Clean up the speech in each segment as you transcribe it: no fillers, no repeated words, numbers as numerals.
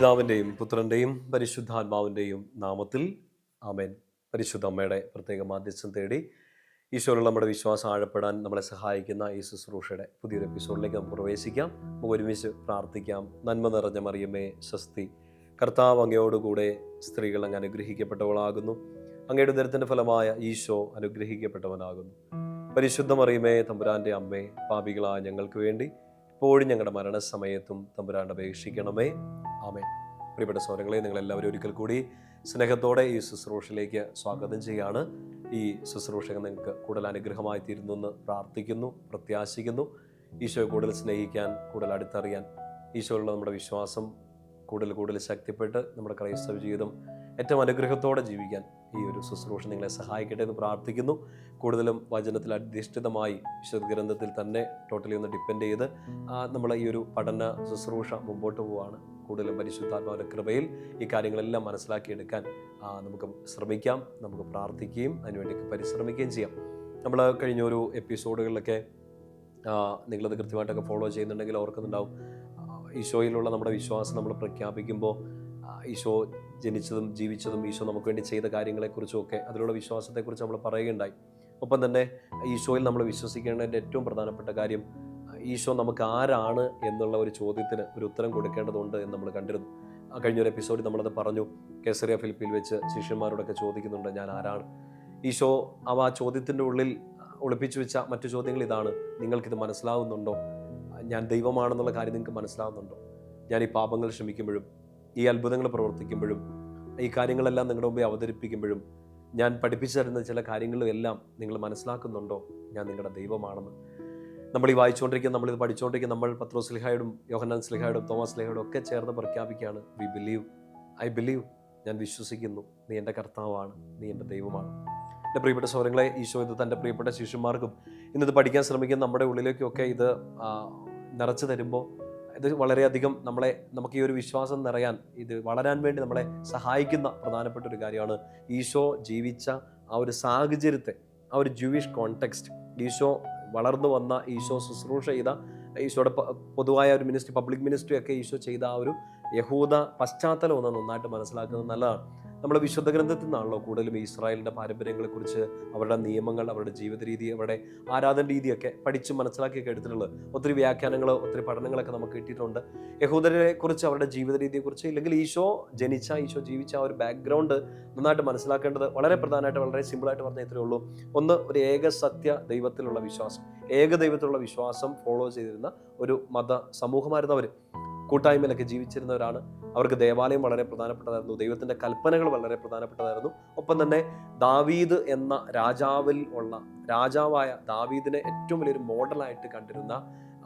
പിതാവിൻ്റെയും പുത്രൻ്റെയും പരിശുദ്ധാത്മാവിൻ്റെയും നാമത്തിൽ ആമേൻ. പരിശുദ്ധ അമ്മയുടെ പ്രത്യേക മാധ്യസ്ഥം തേടി ഈശോയിലുള്ള നമ്മുടെ വിശ്വാസം ആഴപ്പെടാൻ നമ്മളെ സഹായിക്കുന്ന ഈ ശുശ്രൂഷയുടെ പുതിയൊരു എപ്പിസോഡിലേക്ക് നമുക്ക് പ്രവേശിക്കാം. നമുക്ക് ഒരുമിച്ച് പ്രാർത്ഥിക്കാം. നന്മ നിറഞ്ഞ മറിയമേ സ്വസ്തി, കർത്താവ് അങ്ങയോടുകൂടെ സ്ത്രീകൾ അങ്ങ് അനുഗ്രഹിക്കപ്പെട്ടവളാകുന്നു. അങ്ങയുടെ ഉദരത്തിൻ്റെ ഫലമായ ഈശോ അനുഗ്രഹിക്കപ്പെട്ടവനാകുന്നു. പരിശുദ്ധ മറിയമേ തമ്പുരാൻ്റെ അമ്മേ, പാപികളായ ഞങ്ങൾക്ക് വേണ്ടി ഇപ്പോഴും ഞങ്ങളുടെ മരണസമയത്തും തമ്പുരാൻ്റെ അപേക്ഷിക്കണമേ. ആമേൻ. പ്രിയപ്പെട്ട സഹോദരങ്ങളെ, നിങ്ങളെല്ലാവരും ഒരിക്കൽ കൂടി സ്നേഹത്തോടെ ഈ ശുശ്രൂഷയിലേക്ക് സ്വാഗതം ചെയ്യാണ്. ഈ ശുശ്രൂഷ നിങ്ങൾക്ക് കൂടുതൽ അനുഗ്രഹമായി തീരുന്നെന്ന് പ്രാർത്ഥിക്കുന്നു, പ്രത്യാശിക്കുന്നു. ഈശോയെ കൂടുതൽ സ്നേഹിക്കാൻ, കൂടുതൽ അടുത്തറിയാൻ, ഈശോയിലുള്ള നമ്മുടെ വിശ്വാസം കൂടുതൽ ശക്തിപ്പെട്ട് നമ്മുടെ ക്രൈസ്തവ ജീവിതം ഏറ്റവും അനുഗ്രഹത്തോടെ ജീവിക്കാൻ ഈ ഒരു ശുശ്രൂഷ നിങ്ങളെ സഹായിക്കട്ടെ എന്ന് പ്രാർത്ഥിക്കുന്നു. കൂടുതലും വചനത്തിൽ അധിഷ്ഠിതമായി വിശുദ്ധ ഗ്രന്ഥത്തിൽ തന്നെ ടോട്ടലി ഒന്ന് ഡിപ്പെൻഡ് ചെയ്ത് നമ്മൾ ഈ ഒരു പഠന ശുശ്രൂഷ മുമ്പോട്ട് പോവുകയാണ്. കൂടുതലും പരിശുദ്ധാത്മാവിൻ്റെ കൃപയിൽ ഈ കാര്യങ്ങളെല്ലാം മനസ്സിലാക്കിയെടുക്കാൻ നമുക്ക് ശ്രമിക്കാം, നമുക്ക് പ്രാർത്ഥിക്കുകയും അതിനുവേണ്ടി പരിശ്രമിക്കുകയും ചെയ്യാം. നമ്മൾ കഴിഞ്ഞൊരു എപ്പിസോഡുകളിലൊക്കെ നിങ്ങളത് കൃത്യമായിട്ടൊക്കെ ഫോളോ ചെയ്യുന്നുണ്ടെങ്കിൽ ഓർക്കുന്നുണ്ടാവും, ഈശോയിലുള്ള നമ്മുടെ വിശ്വാസം നമ്മൾ പ്രഖ്യാപിക്കുമ്പോൾ ഈശോ ജനിച്ചതും ജീവിച്ചതും ഈശോ നമുക്ക് വേണ്ടി ചെയ്ത കാര്യങ്ങളെക്കുറിച്ചും ഒക്കെ അതിലുള്ള വിശ്വാസത്തെക്കുറിച്ച് നമ്മൾ പറയുകയുണ്ടായി. ഒപ്പം തന്നെ ഈശോയിൽ നമ്മൾ വിശ്വസിക്കേണ്ടതിൻ്റെ ഏറ്റവും പ്രധാനപ്പെട്ട കാര്യം ഈശോ നമുക്ക് ആരാണ് എന്നുള്ള ഒരു ചോദ്യത്തിന് ഒരു ഉത്തരം കൊടുക്കേണ്ടതുണ്ട് എന്ന് നമ്മൾ കണ്ടിരുന്നു. കഴിഞ്ഞൊരു എപ്പിസോഡിൽ നമ്മളത് പറഞ്ഞു. കേസറിയ ഫിലിപ്പിയിൽ വെച്ച് ശിഷ്യന്മാരോടൊക്കെ ചോദിക്കുന്നുണ്ട്, ഞാൻ ആരാണ്? ഈശോ ആ ചോദ്യത്തിൻ്റെ ഉള്ളിൽ ഒളിപ്പിച്ചു വെച്ച മറ്റു ചോദ്യങ്ങൾ ഇതാണ്: നിങ്ങൾക്കിത് മനസ്സിലാവുന്നുണ്ടോ? ഞാൻ ദൈവമാണെന്നുള്ള കാര്യം നിങ്ങൾക്ക് മനസ്സിലാവുന്നുണ്ടോ? ഞാൻ ഈ പാപങ്ങൾ ക്ഷമിക്കുമ്പോഴും ഈ അത്ഭുതങ്ങൾ പ്രവർത്തിക്കുമ്പോഴും ഈ കാര്യങ്ങളെല്ലാം നിങ്ങളുടെ മുമ്പിൽ അവതരിപ്പിക്കുമ്പോഴും ഞാൻ പഠിപ്പിച്ചു തരുന്ന ചില കാര്യങ്ങളും എല്ലാം നിങ്ങൾ മനസ്സിലാക്കുന്നുണ്ടോ ഞാൻ നിങ്ങളുടെ ദൈവമാണെന്ന്? നമ്മൾ ഈ വായിച്ചുകൊണ്ടിരിക്കുന്ന, നമ്മളിത് പഠിച്ചുകൊണ്ടിരിക്കുന്ന നമ്മൾ പത്രോസ് സ്ലിഹായോടും യോഹന്നാൻ സ്ലിഹായോടും തോമസ് സ്ലിഹായോടും ഒക്കെ ചേർന്ന് പ്രഖ്യാപിക്കുകയാണ്, വി ബിലീവ്, ഐ ബിലീവ്, ഞാൻ വിശ്വസിക്കുന്നു, നീ എൻ്റെ കർത്താവാണ്, നീ എൻ്റെ ദൈവമാണ്. എൻ്റെ പ്രിയപ്പെട്ട സഹോദരങ്ങളെ, ഈശോ ഇത് തൻ്റെ പ്രിയപ്പെട്ട ശിഷ്യന്മാർക്കും ഇന്നത് പഠിക്കാൻ ശ്രമിക്കുന്ന നമ്മുടെ ഉള്ളിലേക്കൊക്കെ ഇത് നിറച്ചു തരുമ്പോൾ ഇത് വളരെയധികം നമുക്ക് ഈ ഒരു വിശ്വാസം നിറയാൻ, ഇത് വളരാൻ വേണ്ടി നമ്മളെ സഹായിക്കുന്ന പ്രധാനപ്പെട്ട ഒരു കാര്യമാണ്. ഈശോ ജീവിച്ച ആ ഒരു സാഹചര്യത്തെ, ആ ഒരു ജൂയിഷ് കോണ്ടെക്സ്റ്റ്, ഈശോ വളർന്നു വന്ന, ഈശോ ശുശ്രൂഷ ചെയ്ത, ഈശോയുടെ പൊതുവായ ഒരു മിനിസ്ട്രി, പബ്ലിക് മിനിസ്ട്രി ഒക്കെ ഈശോ ചെയ്ത ആ ഒരു യഹൂദ പശ്ചാത്തലം ഒന്ന് നന്നായിട്ട് മനസ്സിലാക്കുന്നത് നല്ലതാണ്. നമ്മൾ വിശുദ്ധ ഗ്രന്ഥത്തിൽ നിന്നാണല്ലോ കൂടുതലും ഇസ്രായേലിൻ്റെ പാരമ്പര്യങ്ങളെക്കുറിച്ച്, അവരുടെ നിയമങ്ങൾ, അവരുടെ ജീവിത രീതി, അവരുടെ ആരാധന രീതിയൊക്കെ പഠിച്ച് മനസ്സിലാക്കിയൊക്കെ എടുത്തിട്ടുള്ളത്. ഒത്തിരി വ്യാഖ്യാനങ്ങൾ, ഒത്തിരി പഠനങ്ങളൊക്കെ നമുക്ക് കിട്ടിയിട്ടുണ്ട് യഹൂദരെ കുറിച്ച്, അവരുടെ ജീവിത രീതിയെക്കുറിച്ച്. ഇല്ലെങ്കിൽ ഈശോ ജീവിച്ച ആ ഒരു ബാക്ക്ഗ്രൗണ്ട് നന്നായിട്ട് മനസ്സിലാക്കേണ്ടത് വളരെ പ്രധാനമായിട്ട്, വളരെ സിമ്പിളായിട്ട് പറഞ്ഞാൽ ഇത്രയേ ഉള്ളൂ. ഒന്ന്, ഒരു ഏക സത്യ ദൈവത്തിലുള്ള വിശ്വാസം, ഏക ദൈവത്തിലുള്ള വിശ്വാസം ഫോളോ ചെയ്തിരുന്ന ഒരു മത സമൂഹമായിരുന്നു അവർ. കൂട്ടായ്മയിലൊക്കെ ജീവിച്ചിരുന്നവരാണ്. അവർക്ക് ദേവാലയം വളരെ പ്രധാനപ്പെട്ടതായിരുന്നു, ദൈവത്തിൻ്റെ കൽപ്പനകൾ വളരെ പ്രധാനപ്പെട്ടതായിരുന്നു. ഒപ്പം തന്നെ ദാവീദ് എന്ന രാജാവായ ദാവീദിനെ ഏറ്റവും വലിയൊരു മോഡലായിട്ട് കണ്ടിരുന്ന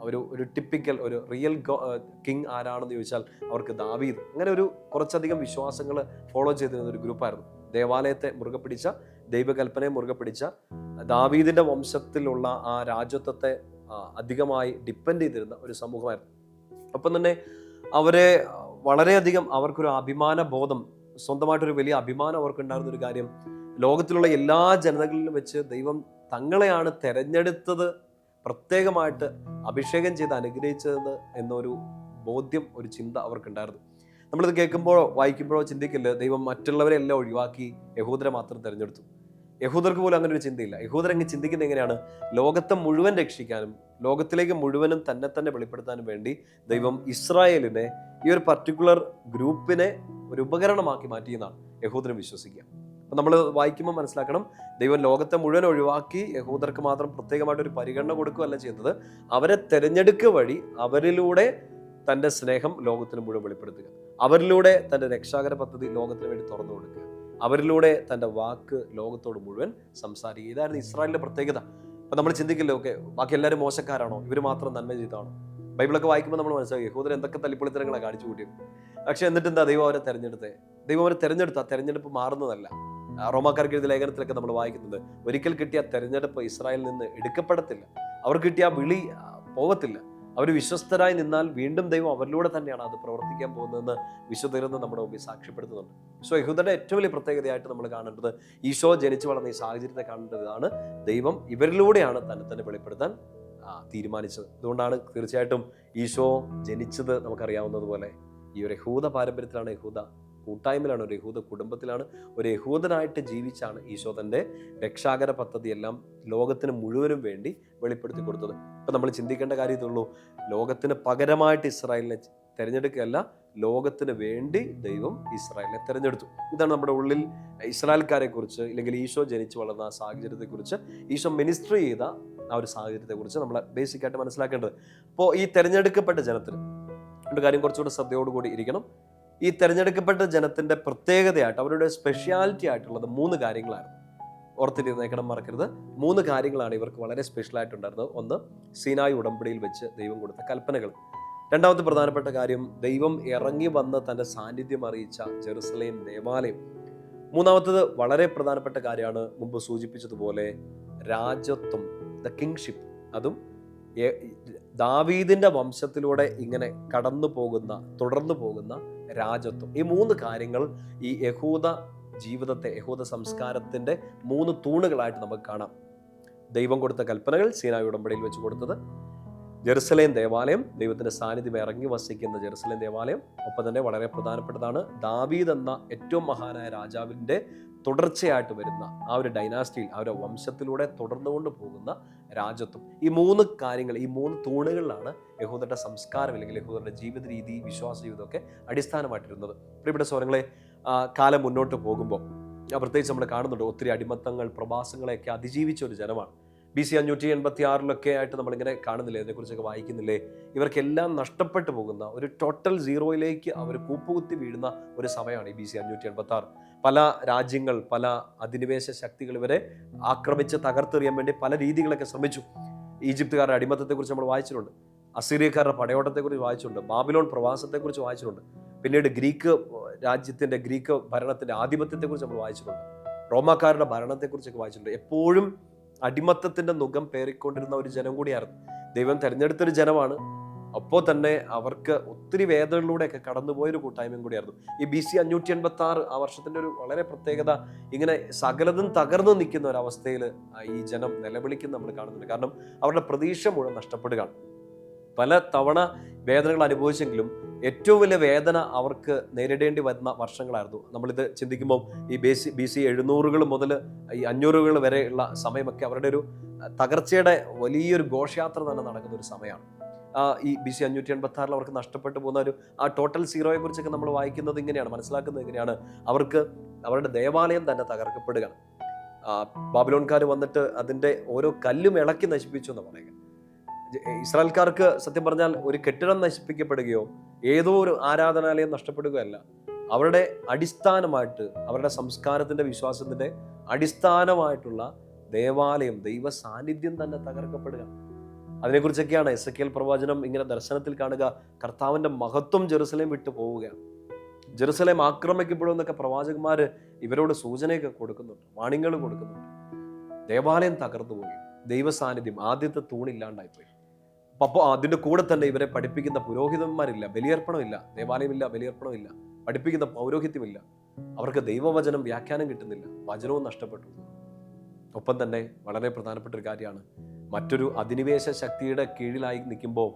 ഒരു ടിപ്പിക്കൽ ഒരു റിയൽ കിങ് ആരാണെന്ന് ചോദിച്ചാൽ അവർക്ക് ദാവീദ്. അങ്ങനെ ഒരു കുറച്ചധികം വിശ്വാസങ്ങൾ ഫോളോ ചെയ്തിരുന്ന ഒരു ഗ്രൂപ്പായിരുന്നു. ദേവാലയത്തെ മുറുകെ പിടിച്ച, ദൈവകൽപ്പനയെ മുറുകെ പിടിച്ച, ദാവീദിൻ്റെ വംശത്തിലുള്ള ആ രാജ്യത്വത്തെ അധികമായി ഡിപ്പെൻഡ് ചെയ്തിരുന്ന ഒരു സമൂഹമായിരുന്നു. ഒപ്പം തന്നെ അവരെ വളരെയധികം അവർക്കൊരു അഭിമാന ബോധം, സ്വന്തമായിട്ടൊരു വലിയ അഭിമാനം അവർക്കുണ്ടായിരുന്ന ഒരു കാര്യം, ലോകത്തിലുള്ള എല്ലാ ജനതകളിലും വെച്ച് ദൈവം തങ്ങളെയാണ് തെരഞ്ഞെടുത്തത്, പ്രത്യേകമായിട്ട് അഭിഷേകം ചെയ്ത് അനുഗ്രഹിച്ചത് എന്നൊരു ബോധ്യം, ഒരു ചിന്ത അവർക്കുണ്ടായിരുന്നു. നമ്മളിത് കേൾക്കുമ്പോഴോ വായിക്കുമ്പോഴോ ചിന്തിക്കില്ല, ദൈവം മറ്റുള്ളവരെ എല്ലാം ഒഴിവാക്കി യഹൂദരെ മാത്രം തിരഞ്ഞെടുത്തു. യഹൂദർക്ക് പോലും അങ്ങനെ ഒരു ചിന്തയില്ല. യഹൂദരങ്ങ് ചിന്തിക്കുന്നത് എങ്ങനെയാണ്? ലോകത്തെ മുഴുവൻ രക്ഷിക്കാനും ലോകത്തിലേക്ക് മുഴുവനും തന്നെ വെളിപ്പെടുത്താനും വേണ്ടി ദൈവം ഇസ്രായേലിനെ, ഈ ഒരു പർട്ടിക്കുലർ ഗ്രൂപ്പിനെ ഒരു ഉപകരണമാക്കി മാറ്റിയെന്നാണ് യഹൂദരും വിശ്വസിക്കുക. അപ്പം നമ്മൾ വായിക്കുമ്പോൾ മനസ്സിലാക്കണം, ദൈവം ലോകത്തെ മുഴുവൻ ഒഴിവാക്കി യഹൂദർക്ക് മാത്രം പ്രത്യേകമായിട്ടൊരു പരിഗണന കൊടുക്കുകയല്ല ചെയ്യുന്നത്. അവരെ തിരഞ്ഞെടുക്കുക വഴി അവരിലൂടെ തൻ്റെ സ്നേഹം ലോകത്തിന് മുഴുവൻ വെളിപ്പെടുത്തുക, അവരിലൂടെ തൻ്റെ രക്ഷാകര പദ്ധതി ലോകത്തിന് വേണ്ടി തുറന്നു കൊടുക്കുക, അവരിലൂടെ തൻ്റെ വാക്ക് ലോകത്തോട് മുഴുവൻ സംസാരിക്കുക. ഇതായിരുന്നു ഇസ്രായേലിൻ്റെ പ്രത്യേകത. അപ്പം നമ്മൾ ചിന്തിക്കില്ല, ഓക്കെ ബാക്കി എല്ലാവരും മോശക്കാരാണോ, ഇവർ മാത്രം നന്മ ചെയ്താണോ? ബൈബിളൊക്കെ വായിക്കുമ്പോൾ നമ്മൾ മനസ്സിലാക്കി യഹൂദർ എന്തൊക്കെ തല്ലിപ്പൊളിത്തരങ്ങളാണ് കാണിച്ചു കൂട്ടിയത്. പക്ഷെ എന്നിട്ട് എന്താ, ദൈവം അവരെ തെരഞ്ഞെടുത്ത തെരഞ്ഞെടുപ്പ് മാറുന്നതല്ല. റോമാക്കാർക്ക് എഴുതിയ ലേഖനത്തിലൊക്കെ നമ്മൾ വായിക്കുന്നത്, ഒരിക്കൽ കിട്ടിയ തെരഞ്ഞെടുപ്പ് ഇസ്രായേലിൽ നിന്ന് എടുക്കപ്പെടത്തില്ല, അവർക്ക് കിട്ടിയ വിളി പോവത്തില്ല. അവർ വിശ്വസ്തരായി നിന്നാൽ വീണ്ടും ദൈവം അവരിലൂടെ തന്നെയാണ് അത് പ്രവർത്തിക്കാൻ പോകുന്നതെന്ന് വിശുദ്ധരെന്ന് നമ്മുടെ മുമ്പിൽ സാക്ഷ്യപ്പെടുത്തുന്നുണ്ട്. സോ യഹൂദരുടെ ഏറ്റവും വലിയ പ്രത്യേകതയായിട്ട് നമ്മൾ കാണേണ്ടത്, ഈശോ ജനിച്ചു വളർന്ന ഈ സാഹചര്യത്തെ കാണേണ്ടതാണ്, ദൈവം ഇവരിലൂടെയാണ് തന്നെ വെളിപ്പെടുത്താൻ തീരുമാനിച്ചത്. അതുകൊണ്ടാണ് തീർച്ചയായിട്ടും ഈശോ ജനിച്ചത് നമുക്കറിയാവുന്നതുപോലെ ഈ ഒരു യഹൂദ പാരമ്പര്യത്തിലാണ്, യഹൂദ കൂട്ടായ്മയിലാണ്, ഒരു യഹൂദ കുടുംബത്തിലാണ്, ഒരു യഹൂദനായിട്ട് ജീവിച്ചാണ് ഈശോ തൻ്റെ രക്ഷാകര പദ്ധതിയെല്ലാം ലോകത്തിന് മുഴുവനും വേണ്ടി വെളിപ്പെടുത്തി കൊടുത്തത്. ഇപ്പം നമ്മൾ ചിന്തിക്കേണ്ട കാര്യം ഇതുള്ളൂ, ലോകത്തിന് പകരമായിട്ട് ഇസ്രായേലിനെ തിരഞ്ഞെടുക്കുകയല്ല, ലോകത്തിന് വേണ്ടി ദൈവം ഇസ്രായേലിനെ തിരഞ്ഞെടുത്തു. ഇതാണ് നമ്മുടെ ഉള്ളിൽ ഇസ്രായേൽക്കാരെ കുറിച്ച്, ഇല്ലെങ്കിൽ ഈശോ ജനിച്ചു വളർന്ന ആ സാഹചര്യത്തെക്കുറിച്ച്, ഈശോ മിനിസ്ട്രി ചെയ്ത ആ ഒരു സാഹചര്യത്തെക്കുറിച്ച് നമ്മൾ ബേസിക്കായിട്ട് മനസ്സിലാക്കേണ്ടത്. അപ്പോൾ ഈ തിരഞ്ഞെടുക്കപ്പെട്ട ജനത്തിന് ഒരു കാര്യം കുറച്ചുകൂടി ശ്രദ്ധയോടുകൂടി ഇരിക്കണം. ഈ തിരഞ്ഞെടുക്കപ്പെട്ട ജനത്തിൻ്റെ പ്രത്യേകതയായിട്ട്, അവരുടെ സ്പെഷ്യാലിറ്റി ആയിട്ടുള്ളത് 3 കാര്യങ്ങളായിരുന്നു. ഓർത്തിരുന്നേക്കണം, മറക്കരുത്. 3 കാര്യങ്ങളാണ് ഇവർക്ക് വളരെ സ്പെഷ്യലായിട്ടുണ്ടായിരുന്നത്. ഒന്ന്, സീനായി ഉടമ്പടിയിൽ വെച്ച് ദൈവം കൊടുത്ത കൽപ്പനകൾ. രണ്ടാമത്തെ പ്രധാനപ്പെട്ട കാര്യം, ദൈവം ഇറങ്ങി വന്ന് തൻ്റെ സാന്നിധ്യം അറിയിച്ച ജെറുസലേം ദേവാലയം. മൂന്നാമത്തത് വളരെ പ്രധാനപ്പെട്ട കാര്യമാണ്, മുമ്പ് സൂചിപ്പിച്ചതുപോലെ രാജത്വം, ദ കിങ്ഷിപ്പ്. അതും ദാവീദിന്റെ വംശത്തിലൂടെ ഇങ്ങനെ തുടർന്നു പോകുന്ന രാജത്വം. ഈ 3 കാര്യങ്ങൾ ഈ യഹൂദ ജീവിതത്തെ, യഹൂദ സംസ്കാരത്തിന്റെ 3 തൂണുകളായിട്ട് നമുക്ക് കാണാം. ദൈവം കൊടുത്ത കൽപ്പനകൾ, സീനായി ഉടമ്പടിയിൽ വെച്ച് കൊടുത്തത്, ജെറുസലേം ദേവാലയം, ദൈവത്തിന്റെ സാന്നിധ്യം ഇറങ്ങി വസിക്കുന്ന ജെറുസലേം ദേവാലയം. ഒപ്പം തന്നെ വളരെ പ്രധാനപ്പെട്ടതാണ്, ദാവീദ് എന്ന ഏറ്റവും മഹാനായ രാജാവിന്റെ തുടർച്ചയായിട്ട് വരുന്ന ആ ഒരു ഡൈനാസ്റ്റിയിൽ, ആ ഒരു വംശത്തിലൂടെ തുടർന്നുകൊണ്ട് പോകുന്ന രാജത്വം. ഈ 3 കാര്യങ്ങൾ, ഈ 3 തൂണുകളിലാണ് യഹൂദരുടെ സംസ്കാരം, അല്ലെങ്കിൽ യഹൂദരുടെ ജീവിത രീതി, വിശ്വാസ ജീവിതമൊക്കെ അടിസ്ഥാനമായിട്ടിരുന്നത്. പ്രിയപ്പെട്ട സഹോദരങ്ങളെ, കാലം മുന്നോട്ട് പോകുമ്പോൾ പ്രത്യേകിച്ച് നമ്മൾ കാണുന്നുണ്ട്, ഒത്തിരി അടിമത്തങ്ങൾ, പ്രവാസങ്ങളെയൊക്കെ അതിജീവിച്ച ഒരു ജനമാണ്. BC 586 ആയിട്ട് നമ്മളിങ്ങനെ കാണുന്നില്ലേ, അതിനെക്കുറിച്ചൊക്കെ വായിക്കുന്നില്ലേ? ഇവർക്കെല്ലാം നഷ്ടപ്പെട്ടു പോകുന്ന, ഒരു ടോട്ടൽ സീറോയിലേക്ക് അവർ കൂപ്പുകുത്തി വീഴുന്ന ഒരു സമയമാണ് ഈ BC 586. പല രാജ്യങ്ങൾ, പല അധിനിവേശ ശക്തികൾ ഇവരെ ആക്രമിച്ച് തകർത്തെറിയാൻ വേണ്ടി പല രീതികളൊക്കെ ശ്രമിച്ചു. ഈജിപ്തുകാരുടെ അടിമത്തത്തെക്കുറിച്ച് നമ്മൾ വായിച്ചിട്ടുണ്ട്, അസീറിയക്കാരുടെ പടയോട്ടത്തെക്കുറിച്ച് വായിച്ചിട്ടുണ്ട്, ബാബിലോൺ പ്രവാസത്തെക്കുറിച്ച് വായിച്ചിട്ടുണ്ട്. പിന്നീട് ഗ്രീക്ക് ഭരണത്തിന്റെ ആധിപത്യത്തെക്കുറിച്ച് നമ്മൾ വായിച്ചിട്ടുണ്ട്, റോമാക്കാരുടെ ഭരണത്തെക്കുറിച്ചൊക്കെ വായിച്ചിട്ടുണ്ട്. എപ്പോഴും അടിമത്തത്തിന്റെ മുഖം പേറിക്കൊണ്ടിരുന്ന ഒരു ജനം കൂടിയായിരുന്നു. ദൈവം തിരഞ്ഞെടുത്തൊരു ജനമാണ്. അപ്പോൾ തന്നെ അവർക്ക് ഒത്തിരി വേദനകളിലൂടെയൊക്കെ കടന്നുപോയൊരു കൂട്ടായ്മയും കൂടിയായിരുന്നു. ഈ BC 586 ആ വർഷത്തിന്റെ ഒരു വളരെ പ്രത്യേകത, ഇങ്ങനെ സകലതും തകർന്നു നിൽക്കുന്ന ഒരവസ്ഥയിൽ ഈ ജനം നിലവിളിക്കുന്ന നമ്മൾ കാണുന്നുണ്ട്. കാരണം അവരുടെ പ്രതീക്ഷ മുഴുവൻ നഷ്ടപ്പെടുകയാണ്. പല തവണ വേദനകൾ അനുഭവിച്ചെങ്കിലും ഏറ്റവും വലിയ വേദന അവർക്ക് നേരിടേണ്ടി വരുന്ന വർഷങ്ങളായിരുന്നു. നമ്മളിത് ചിന്തിക്കുമ്പോൾ ഈ BC 700 മുതൽ ഈ 500 വരെയുള്ള സമയമൊക്കെ അവരുടെ ഒരു തകർച്ചയുടെ വലിയൊരു ഘോഷയാത്ര തന്നെ നടക്കുന്ന ഒരു സമയമാണ്. ഈ BC 586 അവർക്ക് നഷ്ടപ്പെട്ടു പോകുന്ന ഒരു ആ ടോട്ടൽ സീറോയെ കുറിച്ചൊക്കെ നമ്മൾ വായിക്കുന്നത് ഇങ്ങനെയാണ്, മനസ്സിലാക്കുന്നത് ഇങ്ങനെയാണ്. അവർക്ക് അവരുടെ ദേവാലയം തന്നെ തകർക്കപ്പെടുകയാണ്. ബാബിലോൺകാർ വന്നിട്ട് അതിൻ്റെ ഓരോ കല്ലും ഇളക്കി നശിപ്പിച്ചു എന്ന് പറയുക. ഇസ്രായേൽക്കാർക്ക് സത്യം പറഞ്ഞാൽ ഒരു കെട്ടിടം നശിപ്പിക്കപ്പെടുകയോ ഏതോ ഒരു ആരാധനാലയം നഷ്ടപ്പെടുകയല്ല, അവരുടെ അടിസ്ഥാനമായിട്ട്, അവരുടെ സംസ്കാരത്തിന്റെ, വിശ്വാസത്തിന്റെ അടിസ്ഥാനമായിട്ടുള്ള ദേവാലയം, ദൈവ സാന്നിധ്യം തന്നെ തകർക്കപ്പെടുക. അതിനെക്കുറിച്ചൊക്കെയാണ് എസെക്കിയേൽ പ്രവചനം ഇങ്ങനെ ദർശനത്തിൽ കാണുക, കർത്താവിന്റെ മഹത്വം ജെറുസലേം വിട്ടു പോവുകയാണ്, ജെറുസലേം ആക്രമിക്കപ്പെടുമെന്നൊക്കെ പ്രവാചകന്മാര് ഇവരോട് സൂചനയൊക്കെ കൊടുക്കുന്നുണ്ട്, വാണിങ്ങൾ കൊടുക്കുന്നുണ്ട്. ദേവാലയം തകർന്നു പോയി, ദൈവ സാന്നിധ്യം, ആദ്യത്തെ തൂണില്ലാണ്ടായിപ്പോയി. അപ്പോൾ അതിൻ്റെ കൂടെ തന്നെ ഇവരെ പഠിപ്പിക്കുന്ന പുരോഹിതന്മാരില്ല, ബലിയർപ്പണമില്ല, ദേവാലയമില്ല, ബലിയർപ്പണമില്ല, പഠിപ്പിക്കുന്ന പൗരോഹിത്യമില്ല. അവർക്ക് ദൈവവചനം വ്യാഖ്യാനം കിട്ടുന്നില്ല, വചനവും നഷ്ടപ്പെട്ടു. ഒപ്പം തന്നെ വളരെ പ്രധാനപ്പെട്ട ഒരു കാര്യമാണ്, മറ്റൊരു അധിനിവേശ ശക്തിയുടെ കീഴിലായി നിൽക്കുമ്പോൾ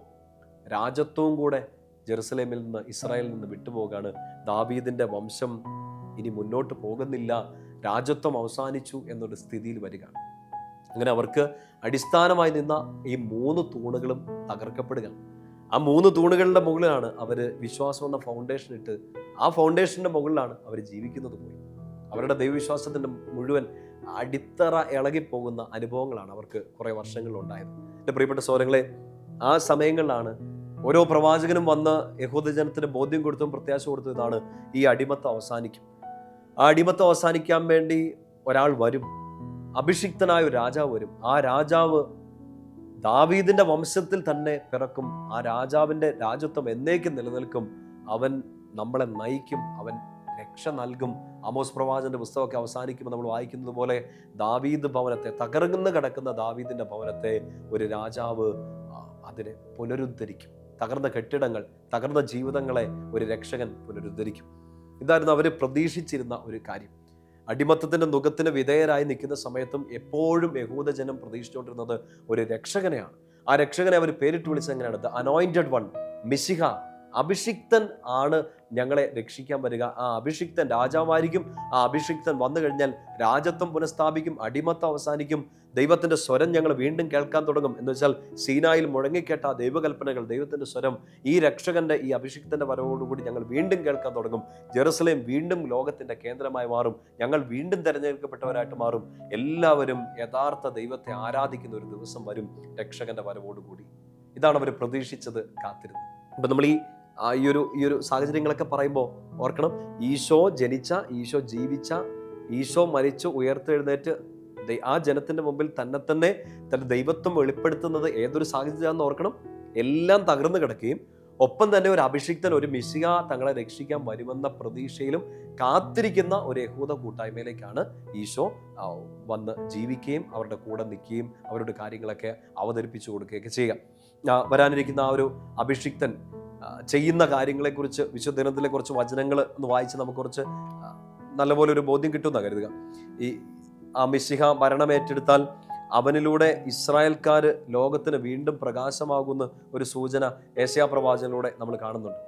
രാജത്വവും കൂടെ ജെറുസലേമിൽ നിന്ന്, ഇസ്രായേലിൽ നിന്ന് വിട്ടുപോകാണ്. ദാവീദിന്റെ വംശം ഇനി മുന്നോട്ട് പോകുന്നില്ല, രാജത്വം അവസാനിച്ചു എന്നൊരു സ്ഥിതിയിൽ വരികയാണ്. അങ്ങനെ അവർക്ക് അടിസ്ഥാനമായി നിന്ന ഈ 3 തൂണുകളും തകർക്കപ്പെടുകയാണ്. ആ 3 തൂണുകളുടെ മുകളിലാണ് അവർ വിശ്വാസം എന്ന ഫൗണ്ടേഷൻ ഇട്ട്, ആ ഫൗണ്ടേഷന്റെ മുകളിലാണ് അവർ ജീവിക്കുന്നത് പോയി. അവരുടെ ദൈവവിശ്വാസത്തിന്റെ മുഴുവൻ അടിത്തറ ഇളകിപ്പോകുന്ന അനുഭവങ്ങളാണ് അവർക്ക് കുറെ വർഷങ്ങളിൽ ഉണ്ടായത്. എൻ്റെ പ്രിയപ്പെട്ട സഹോദരങ്ങളെ, ആ സമയങ്ങളിലാണ് ഓരോ പ്രവാചകനും വന്ന് യഹൂദജനത്തിന് ബോധ്യം കൊടുത്തും പ്രത്യാശ കൊടുത്തും ഇതാണ്, ഈ അടിമത്തം അവസാനിക്കും. ആ അടിമത്തം അവസാനിക്കാൻ വേണ്ടി ഒരാൾ വരും, അഭിഷിക്തനായ ഒരു രാജാവ് വരും. ആ രാജാവ് ദാവീദിന്റെ വംശത്തിൽ തന്നെ പിറക്കും. ആ രാജാവിന്റെ രാജത്വം എന്നേക്കും നിലനിൽക്കും. അവൻ നമ്മളെ നയിക്കും, അവൻ രക്ഷ നൽകും. ആമോസ് പ്രവാചകന്റെ പുസ്തകമൊക്കെ അവസാനിക്കുമ്പോൾ നമ്മൾ വായിക്കുന്നത് പോലെ ദാവീദ് ഭവനത്തെ, തകർന്ന് കിടക്കുന്ന ദാവീദിന്റെ ഭവനത്തെ ഒരു രാജാവ് അതിനെ പുനരുദ്ധരിക്കും. തകർന്ന കെട്ടിടങ്ങൾ, തകർന്ന ജീവിതങ്ങളെ ഒരു രക്ഷകൻ പുനരുദ്ധരിക്കും. ഇതായിരുന്നു അവർ പ്രതീക്ഷിച്ചിരുന്ന ഒരു കാര്യം. അടിമത്തത്തിന്റെ നുഖത്തിന് വിധേയരായി നിൽക്കുന്ന സമയത്തും എപ്പോഴും യഹൂദജനം പ്രതീക്ഷിച്ചുകൊണ്ടിരുന്നത് ഒരു രക്ഷകനെയാണ്. ആ രക്ഷകനെ അവർ പേരിട്ട് വിളിച്ചത് എങ്ങനെയാണ്? ദ അനോയിന്റഡ് വൺ, മിശിഹ. അഭിഷിക്തൻ ആണ് ഞങ്ങളെ രക്ഷിക്കാൻ വരിക. ആ അഭിഷിക്തൻ രാജാവായിരിക്കും. ആ അഭിഷിക്തൻ വന്നു കഴിഞ്ഞാൽ രാജത്വം പുനഃസ്ഥാപിക്കും, അടിമത്തം അവസാനിക്കും, ദൈവത്തിൻ്റെ സ്വരം ഞങ്ങൾ വീണ്ടും കേൾക്കാൻ തുടങ്ങും. എന്ന് വെച്ചാൽ സീനായിൽ മുഴങ്ങിക്കേട്ട ദൈവകൽപ്പനകൾ, ദൈവത്തിൻ്റെ സ്വരം ഈ രക്ഷകന്റെ, ഈ അഭിഷിക്തന്റെ വരവോടുകൂടി ഞങ്ങൾ വീണ്ടും കേൾക്കാൻ തുടങ്ങും. ജെറുസലേം വീണ്ടും ലോകത്തിന്റെ കേന്ദ്രമായി മാറും. ഞങ്ങൾ വീണ്ടും തെരഞ്ഞെടുക്കപ്പെട്ടവരായിട്ട് മാറും. എല്ലാവരും യഥാർത്ഥ ദൈവത്തെ ആരാധിക്കുന്ന ഒരു ദിവസം വരും രക്ഷകന്റെ വരവോടുകൂടി. ഇതാണ് അവർ പ്രതീക്ഷിച്ചത്, കാത്തിരുന്നത്. അപ്പൊ നമ്മൾ ഈ ഒരു സാഹചര്യങ്ങളൊക്കെ പറയുമ്പോൾ ഓർക്കണം, ഈശോ ജനിച്ച, ഈശോ ജീവിച്ച, ഈശോ മരിച്ചു ഉയർത്തെഴുന്നേറ്റ് ആ ജനത്തിന്റെ മുമ്പിൽ തന്നെ തന്റെ ദൈവത്വം വെളിപ്പെടുത്തുന്നത് ഏതൊരു സാഹചര്യമാണെന്ന് ഓർക്കണം. എല്ലാം തകർന്നു കിടക്കുകയും ഒപ്പം തന്നെ ഒരു അഭിഷിക്തൻ, ഒരു മിശിഹ തങ്ങളെ രക്ഷിക്കാൻ വരുമെന്ന പ്രതീക്ഷയിലും കാത്തിരിക്കുന്ന ഒരു യഹൂദ കൂട്ടായ്മയിലേക്കാണ് ഈശോ വന്ന് ജീവിക്കുകയും അവരുടെ കൂടെ നിൽക്കുകയും അവരുടെ കാര്യങ്ങളൊക്കെ അവതരിപ്പിച്ചു കൊടുക്കുകയൊക്കെ ചെയ്യുക. വരാനിരിക്കുന്ന ആ ഒരു അഭിഷിക്തൻ ചെയ്യുന്ന കാര്യങ്ങളെക്കുറിച്ച് വിശുദ്ധ ദിനത്തിലെ കുറച്ച് വചനങ്ങൾ ഒന്ന് വായിച്ച് നമുക്ക് കുറച്ച് നല്ലപോലെ ഒരു ബോധ്യം കിട്ടുമെന്നാണ് കരുതുക. ആ മിശിഹ ഭരണമേറ്റെടുത്താൽ അവനിലൂടെ ഇസ്രായേൽക്കാർ ലോകത്തിന് വീണ്ടും പ്രകാശമാകുന്ന ഒരു സൂചന യേശയ്യാ പ്രവാചകനിലൂടെ നമ്മൾ കാണുന്നുണ്ട്.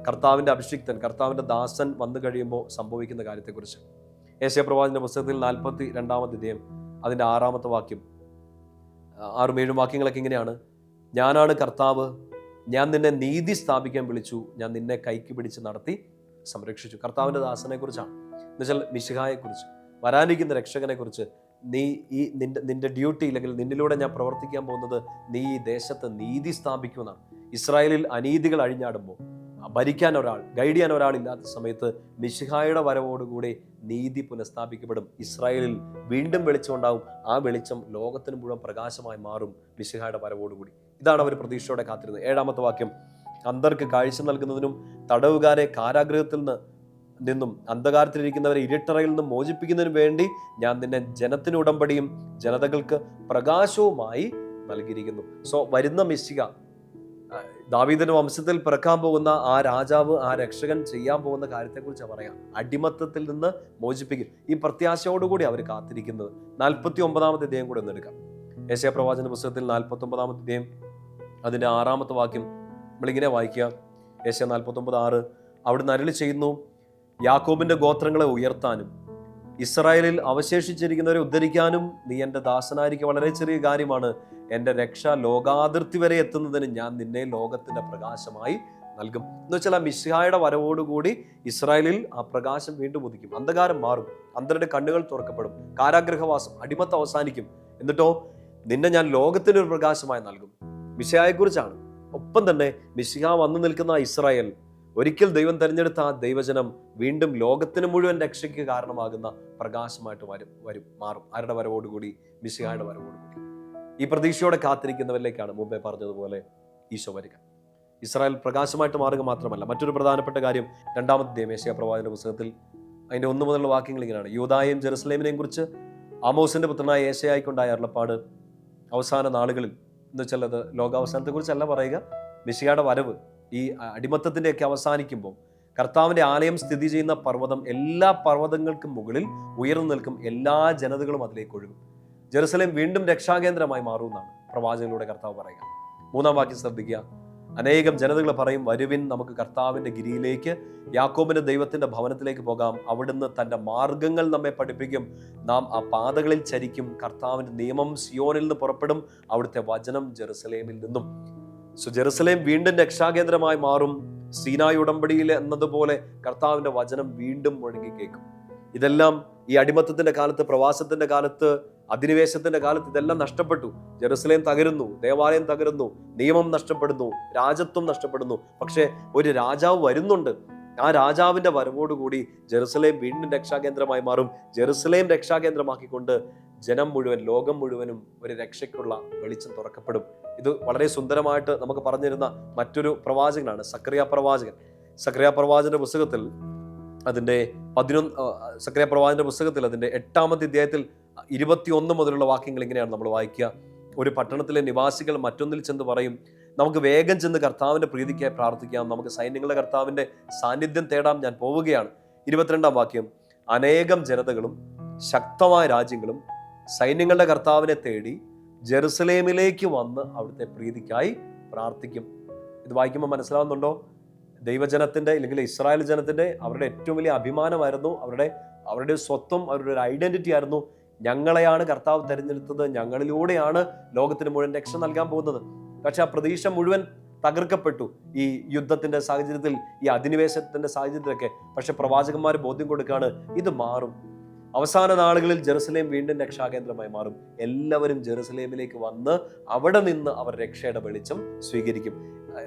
കർത്താവിൻ്റെ അഭിഷിക്തൻ, കർത്താവിൻ്റെ ദാസൻ വന്നു കഴിയുമ്പോൾ സംഭവിക്കുന്ന കാര്യത്തെക്കുറിച്ച് യേശയ്യാ പ്രവാചകന്റെ പുസ്തകത്തിൽ 42-ാമത്തെ അധ്യായം അതിൻ്റെ 6-ാമത്തെ വാക്യം, 6-7 വാക്യങ്ങളൊക്കെ ഇങ്ങനെയാണ്: ഞാനാണ് കർത്താവ്, ഞാൻ നിന്നെ നീതി സ്ഥാപിക്കാൻ വിളിച്ചു, ഞാൻ നിന്നെ കൈക്ക് പിടിച്ച് നടത്തി സംരക്ഷിച്ചു. കർത്താവിൻ്റെ ദാസനെ കുറിച്ചാണ്, എന്നുവെച്ചാൽ മിശിഹായെ കുറിച്ച്, വരാനിരിക്കുന്ന രക്ഷകനെ കുറിച്ച്. നീ നിന്റെ ഡ്യൂട്ടി, അല്ലെങ്കിൽ നിന്നിലൂടെ ഞാൻ പ്രവർത്തിക്കാൻ പോകുന്നത് നീ ഈ ദേശത്ത് നീതി സ്ഥാപിക്കുമെന്നാണ്. ഇസ്രായേലിൽ അനീതികൾ അഴിഞ്ഞാടുമ്പോൾ ഭരിക്കാൻ ഒരാൾ, ഗൈഡ് ചെയ്യാൻ ഒരാളില്ലാത്ത സമയത്ത് മിശിഹായുടെ വരവോടുകൂടി നീതി പുനഃസ്ഥാപിക്കപ്പെടും. ഇസ്രായേലിൽ വീണ്ടും വെളിച്ചമുണ്ടാവും. ആ വെളിച്ചം ലോകത്തിന് മുഴുവൻ പ്രകാശമായി മാറും മിശിഹായുടെ വരവോടുകൂടി. ഇതാണ് അവർ പ്രതീക്ഷയോടെ കാത്തിരുന്നത്. 7-ാമത്തെ വാക്യം: അന്ധർക്ക് കാഴ്ച നൽകുന്നതിനും തടവുകാരെ കാരാഗൃഹത്തിൽ നിന്നും അന്ധകാരത്തിലിരിക്കുന്നവരെ ഇരുട്ടറയിൽ നിന്നും മോചിപ്പിക്കുന്നതിനും വേണ്ടി ഞാൻ നിന്നെ ജനത്തിന് ഉടമ്പടിയും ജനതകൾക്ക് പ്രകാശവുമായി നൽകിയിരിക്കുന്നു. സോ വരുന്ന മിശിഹ, ദാവീദിന്റെ വംശത്തിൽ പിറക്കാൻ പോകുന്ന ആ രാജാവ്, ആ രക്ഷകൻ ചെയ്യാൻ പോകുന്ന കാര്യത്തെക്കുറിച്ചാണ് പറയാം. അടിമത്തത്തിൽ നിന്ന് മോചിപ്പിക്കും. ഈ പ്രത്യാശയോടുകൂടി അവർ കാത്തിരിക്കുന്നത്. 49-ാമത്തെ അധ്യായം കൂടെ ഒന്നെടുക്കാം. യെശയ്യാ പ്രവാചകന്റെ പുസ്തകത്തിൽ 49-ാമത്തെ അധ്യായം അതിൻ്റെ 6-ാമത്തെ വാക്യം നമ്മളിങ്ങനെ വായിക്കുക. യെശയ്യാ 49:6: അവിടുന്ന് അരുളി ചെയ്യുന്നു, യാക്കോബിന്റെ ഗോത്രങ്ങളെ ഉയർത്താനും ഇസ്രായേലിൽ അവശേഷിച്ചിരിക്കുന്നവരെ ഉദ്ധരിക്കാനും നീ എൻ്റെ ദാസനായിരിക്കും. വളരെ ചെറിയ കാര്യമാണ്. എൻ്റെ രക്ഷ ലോകാതിർത്തി വരെ എത്തുന്നതിന് ഞാൻ നിന്നെ ലോകത്തിന്റെ പ്രകാശമായി നൽകും. എന്ന് വെച്ചാൽ ആ മിശിഹായുടെ വരവോടുകൂടി ഇസ്രായേലിൽ ആ പ്രകാശം വീണ്ടും ഉദിക്കും. അന്ധകാരം മാറും, അന്ധരുടെ കണ്ണുകൾ തുറക്കപ്പെടും, കാരാഗ്രഹവാസം, അടിമത്തം അവസാനിക്കും. എന്നിട്ടോ നിന്നെ ഞാൻ ലോകത്തിന് ഒരു പ്രകാശമായി നൽകും. മിശിഹായെക്കുറിച്ചാണ്. ഒപ്പം തന്നെ മിശിഹ വന്നു നിൽക്കുന്ന ഇസ്രായേൽ, ഒരിക്കൽ ദൈവം തെരഞ്ഞെടുത്ത ആ ദൈവജനം വീണ്ടും ലോകത്തിന് മുഴുവൻ രക്ഷയ്ക്ക് കാരണമാകുന്ന പ്രകാശമായിട്ട് മാറും. ആരുടെ വരവോടുകൂടി? മിശിഹായുടെ വരവോടുകൂടി. ഈ പ്രതീക്ഷയോടെ കാത്തിരിക്കുന്നവരിലേക്കാണ് മുമ്പേ പറഞ്ഞതുപോലെ ഈശോ വരിക. ഇസ്രായേൽ പ്രകാശമായിട്ട് മാറുക മാത്രമല്ല, മറ്റൊരു പ്രധാനപ്പെട്ട കാര്യം 2-ാമത്തെ അധ്യായം യെശയ്യാ പ്രവാചകന്റെ പുസ്തകത്തിൽ അതിൻ്റെ 1 മുതലുള്ള വാക്യങ്ങൾ ഇങ്ങനെയാണ്: യൂദായെയും ജെറുസലേമിനെയും കുറിച്ച് ആമോസിന്റെ പുത്രനായ യേശയ്യായിക്കൊണ്ടായ അരുളപ്പാട് അവസാന നാളുകളിൽ, എന്ന് വെച്ചാൽ അത് ലോകാവസാനത്തെ കുറിച്ചല്ല പറയുക, മിശിഹായുടെ വരവ്, ഈ അടിമത്തത്തിൻ്റെയൊക്കെ അവസാനിക്കുമ്പോൾ കർത്താവിൻ്റെ ആലയം സ്ഥിതി ചെയ്യുന്ന പർവ്വതം എല്ലാ പർവ്വതങ്ങൾക്കും മുകളിൽ ഉയർന്നു നിൽക്കും, എല്ലാ ജനതകളും അതിലേക്ക് ഒഴുകും. ജെറുസലേം വീണ്ടും രക്ഷാകേന്ദ്രമായി മാറുമെന്നാണ് പ്രവാചകനിലൂടെ കർത്താവ് പറയുക. 3-ാം വാക്യം ശ്രദ്ധിക്കുക: അനേകം ജനതകൾ പറയും, വരുവിൻ, നമുക്ക് കർത്താവിൻ്റെ ഗിരിയിലേക്ക്, യാക്കോബിന്റെ ദൈവത്തിന്റെ ഭവനത്തിലേക്ക് പോകാം. അവിടുന്ന് തൻ്റെ മാർഗങ്ങൾ നമ്മെ പഠിപ്പിക്കും, നാം ആ പാതകളിൽ ചരിക്കും. കർത്താവിൻ്റെ നിയമം സിയോനിൽ നിന്ന് പുറപ്പെടും, അവിടുത്തെ വചനം ജെറുസലേമിൽ നിന്നും. സോ ജെറുസലേം വീണ്ടും രക്ഷാകേന്ദ്രമായി മാറും. സീനായ് ഉടമ്പടിയിൽ എന്നതുപോലെ കർത്താവിൻ്റെ വചനം വീണ്ടും മുഴങ്ങി കേൾക്കും. ഇതെല്ലാം ഈ അടിമത്തത്തിന്റെ കാലത്ത്, പ്രവാസത്തിന്റെ കാലത്ത്, അധിനിവേശത്തിന്റെ കാലത്ത് ഇതെല്ലാം നഷ്ടപ്പെട്ടു. ജെറുസലേം തകരുന്നു, ദേവാലയം തകരുന്നു, നിയമം നഷ്ടപ്പെടുന്നു, രാജത്വം നഷ്ടപ്പെടുന്നു. പക്ഷേ ഒരു രാജാവ് വരുന്നുണ്ട്. ആ രാജാവിന്റെ വരവോടുകൂടി ജെറുസലേം വീണ്ടും രക്ഷാകേന്ദ്രമായി മാറും. ജെറുസലേം രക്ഷാകേന്ദ്രമാക്കിക്കൊണ്ട് ജനം മുഴുവൻ, ലോകം മുഴുവനും ഒരു രക്ഷയ്ക്കുള്ള വെളിച്ചം തുറക്കപ്പെടും. ഇത് വളരെ സുന്ദരമായിട്ട് നമുക്ക് പറഞ്ഞിരുന്ന മറ്റൊരു പ്രവാചകനാണ് സക്കറിയ പ്രവാചകൻ. സക്കറിയ പ്രവാചകന്റെ പുസ്തകത്തിൽ അതിൻ്റെ 8-ാമത്തെ അധ്യായത്തിൽ 21 മുതലുള്ള വാക്യങ്ങൾ ഇങ്ങനെയാണ് നമ്മൾ വായിക്കുക. ഒരു പട്ടണത്തിലെ നിവാസികൾ മറ്റൊന്നിൽ ചെന്ന് പറയും, നമുക്ക് വേഗം ചെന്ന് കർത്താവിന്റെ പ്രീതിക്കായി പ്രാർത്ഥിക്കാം, നമുക്ക് സൈന്യങ്ങളുടെ കർത്താവിന്റെ സാന്നിധ്യം തേടാം, ഞാൻ പോവുകയാണ്. 22-ാം വാക്യം: അനേകം ജനതകളും ശക്തമായ രാജ്യങ്ങളും സൈന്യങ്ങളുടെ കർത്താവിനെ തേടി ജെറുസലേമിലേക്ക് വന്ന് അവിടുത്തെ പ്രീതിക്കായി പ്രാർത്ഥിക്കും. ഇത് വായിക്കുമ്പോൾ മനസ്സിലാവുന്നുണ്ടോ? ദൈവജനത്തിൻ്റെ അല്ലെങ്കിൽ ഇസ്രായേൽ ജനത്തിൻ്റെ അവരുടെ ഏറ്റവും വലിയ അഭിമാനമായിരുന്നു, അവരുടെ സ്വത്വം, അവരുടെ ഒരു ഐഡന്റിറ്റി ആയിരുന്നു. ഞങ്ങളെയാണ് കർത്താവ് തിരഞ്ഞെടുത്തത്, ഞങ്ങളിലൂടെയാണ് ലോകത്തിന് മുഴുവൻ രക്ഷ നൽകാൻ പോകുന്നത്. പക്ഷെ ആ പ്രതീക്ഷ മുഴുവൻ തകർക്കപ്പെട്ടു ഈ യുദ്ധത്തിന്റെ സാഹചര്യത്തിൽ, ഈ അധിനിവേശത്തിന്റെ സാഹചര്യത്തിലൊക്കെ. പക്ഷെ പ്രവാചകന്മാർ ബോധ്യം കൊടുക്കുകയാണ്, ഇത് മാറും. അവസാന നാളുകളിൽ ജെറുസലേം വീണ്ടും രക്ഷാകേന്ദ്രമായി മാറും. എല്ലാവരും ജെറുസലേമിലേക്ക് വന്ന് അവിടെ നിന്ന് അവർ രക്ഷയുടെ വെളിച്ചം സ്വീകരിക്കും.